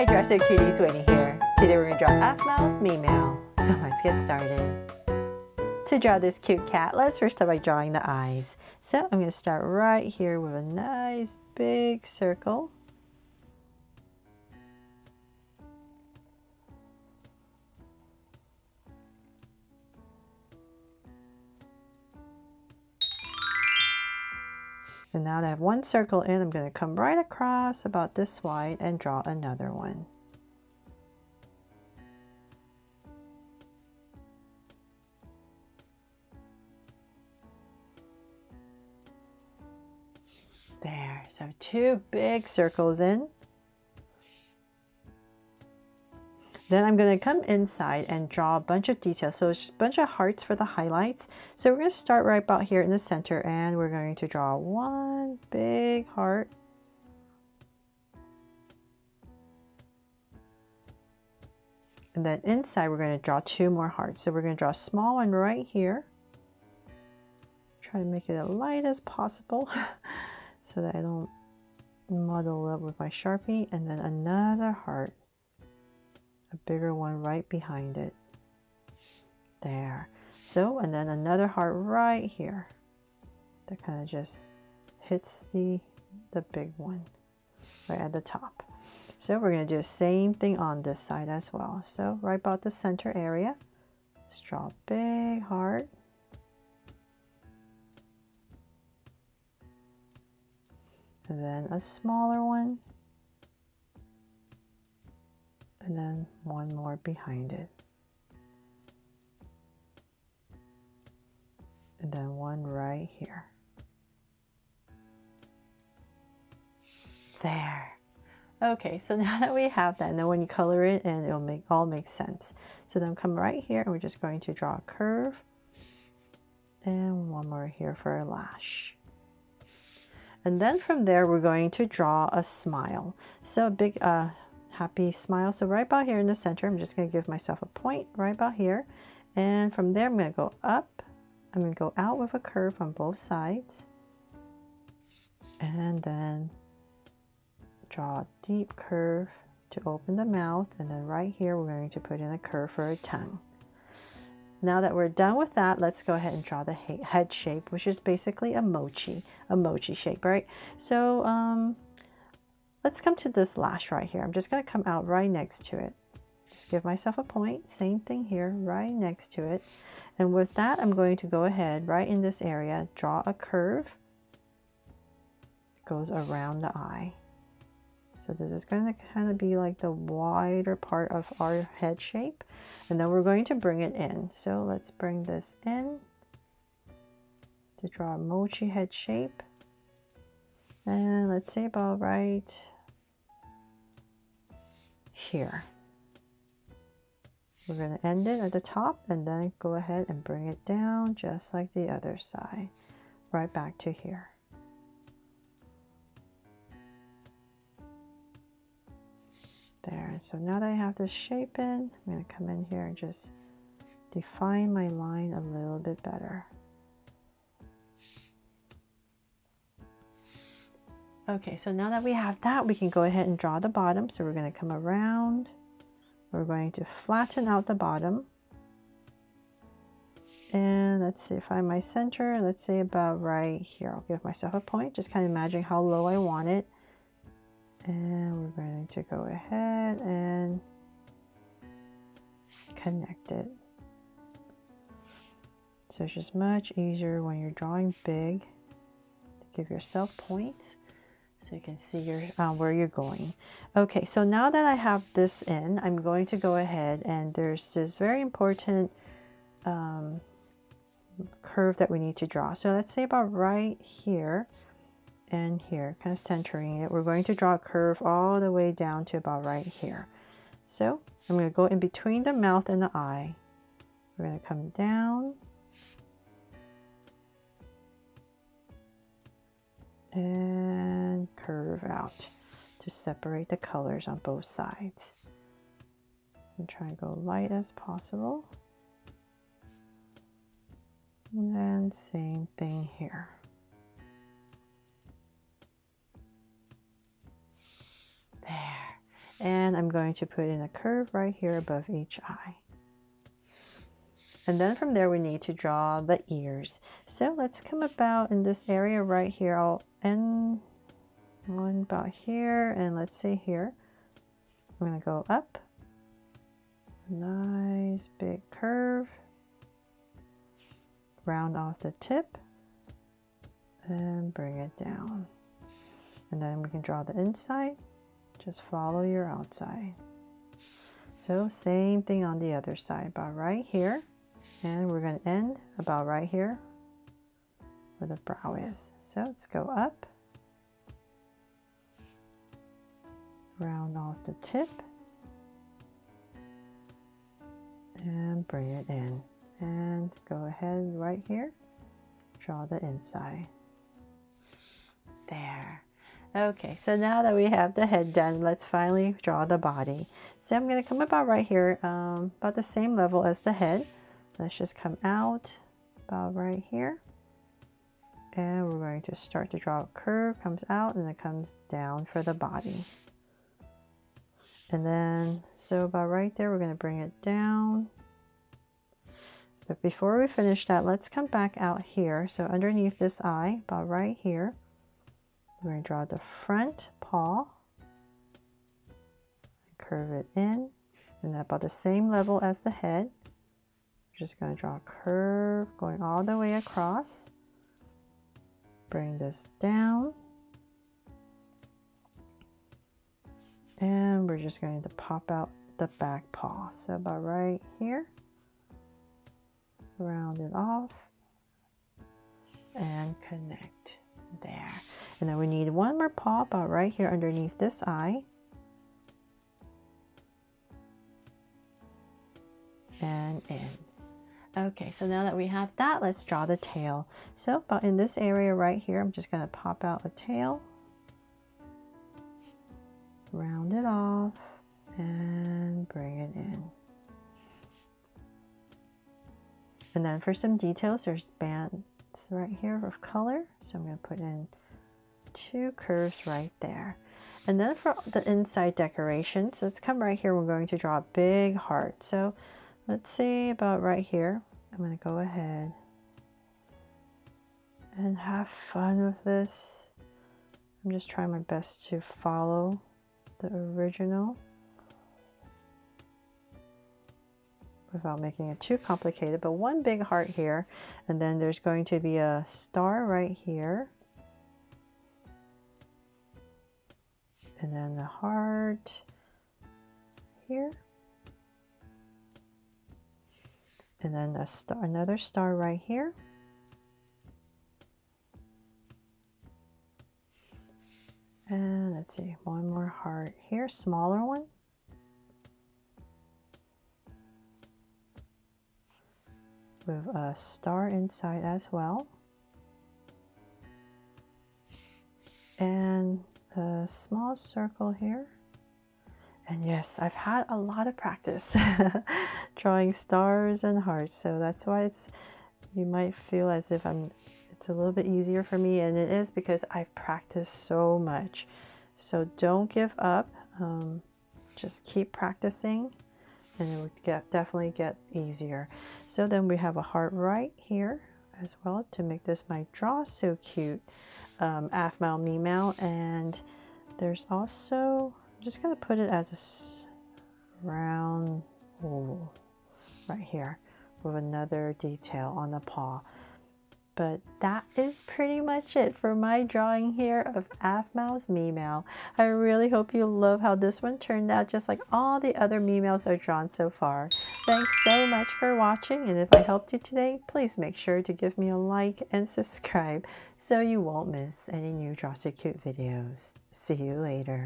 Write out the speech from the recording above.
Hi Dresser Cuties, Winnie here. Today we're going to draw Aphmau's Meemeow. So let's get started. To draw this cute cat, let's first start by drawing the eyes. So I'm going to start right here with a nice big circle. And now that I have one circle in, I'm going to come right across about this wide and draw another one. There, so two big circles in. Then I'm going to come inside and draw a bunch of details. So it's a bunch of hearts for the highlights. So we're going to start right about here in the center and we're going to draw one big heart. And then inside we're going to draw two more hearts. So we're going to draw a small one right here. Try to make it as light as possible so that I don't muddle up with my Sharpie. And then another heart. A bigger one right behind it. There. So, and then another heart right here. That kind of just hits the big one right at the top. So we're going to do the same thing on this side as well. So right about the center area, let's draw a big heart. And then a smaller one. And then one more behind it. And then one right here. There. Okay, so now that we have that, and then when you color it in, it'll all make sense. So then come right here, and we're just going to draw a curve. And one more here for a lash. And then from there, we're going to draw a smile. So a big, happy smile. So right about here in the center, I'm just going to give myself a point right about here. And from there, I'm going to go up. I'm going to go out with a curve on both sides. And then draw a deep curve to open the mouth. And then right here, we're going to put in a curve for a tongue. Now that we're done with that, let's go ahead and draw the head shape, which is basically a mochi shape, right? So, let's come to this lash right here. I'm just going to come out right next to it. Just give myself a point. Same thing here, right next to it. And with that, I'm going to go ahead right in this area, draw a curve. It goes around the eye. So this is going to kind of be like the wider part of our head shape. And then we're going to bring it in. So let's bring this in to draw a mochi head shape. And let's say about right here. We're going to end it at the top and then go ahead and bring it down just like the other side, right back to here. There, so now that I have this shape in, I'm going to come in here and just define my line a little bit better. Okay, so now that we have that, we can go ahead and draw the bottom. So we're going to come around. We're going to flatten out the bottom. And let's see, find my center. Let's say about right here. I'll give myself a point. Just kind of imagine how low I want it. And we're going to go ahead and connect it. So it's just much easier when you're drawing big to give yourself points. So you can see your where you're going. Okay, so now that I have this in, I'm going to go ahead and there's this very important curve that we need to draw. So let's say about right here and here, kind of centering it. We're going to draw a curve all the way down to about right here. So I'm going to go in between the mouth and the eye. We're going to come down. And curve out to separate the colors on both sides. And try and go light as possible. And same thing here. There. And And I'm going to put in a curve right here above each eye. And then from there we need to draw the ears. So let's come about in this area right here. I'll end one about here, and let's say here. I'm going to go up. Nice big curve. Round off the tip and bring it down. And then we can draw the inside. Just follow your outside. So same thing on the other side, about right here. And we're going to end about right here where the brow is. So let's go up. Round off the tip. And bring it in. And go ahead right here. Draw the inside. There. Okay, so now that we have the head done, let's finally draw the body. So I'm going to come about right here, about the same level as the head. Let's just come out about right here. And we're going to start to draw a curve, comes out, and it comes down for the body. And then, so about right there, we're going to bring it down. But before we finish that, let's come back out here. So underneath this eye, about right here, we're going to draw the front paw, curve it in, and about the same level as the head. We're just going to draw a curve going all the way across. Bring this down. And we're just going to pop out the back paw. So about right here. Round it off. And connect. There. And then we need one more paw about right here underneath this eye. And in. Okay, so now that we have that, let's draw the tail. So about in this area right here, I'm just going to pop out a tail. Round it off and bring it in. And then for some details, there's bands right here of color. So I'm going to put in 2 curves right there. And then for the inside decorations, let's come right here. We're going to draw a big heart. So let's say about right here, I'm going to go ahead and have fun with this. I'm just trying my best to follow the original without making it too complicated, but one big heart here, and then there's going to be a star right here, and then the heart here, and then a star, another star right here, and let's see, one more heart here, smaller one, with a star inside as well, and a small circle here. And yes, I've had a lot of practice drawing stars and hearts, so that's why you might feel as if it's a little bit easier for me, and it is because I've practiced so much. So don't give up, just keep practicing, and it would definitely get easier. So then we have a heart right here as well to make this my draw so cute Aphmau Meemeow. And there's also, I'm just going to put it as a round oval right here with another detail on the paw. But that is pretty much it for my drawing here of Aphmau's Meemeow. I really hope you love how this one turned out, just like all the other Meemeows I've drawn so far. Thanks so much for watching, and if I helped you today, please make sure to give me a like and subscribe so you won't miss any new Draw So Cute videos. See you later.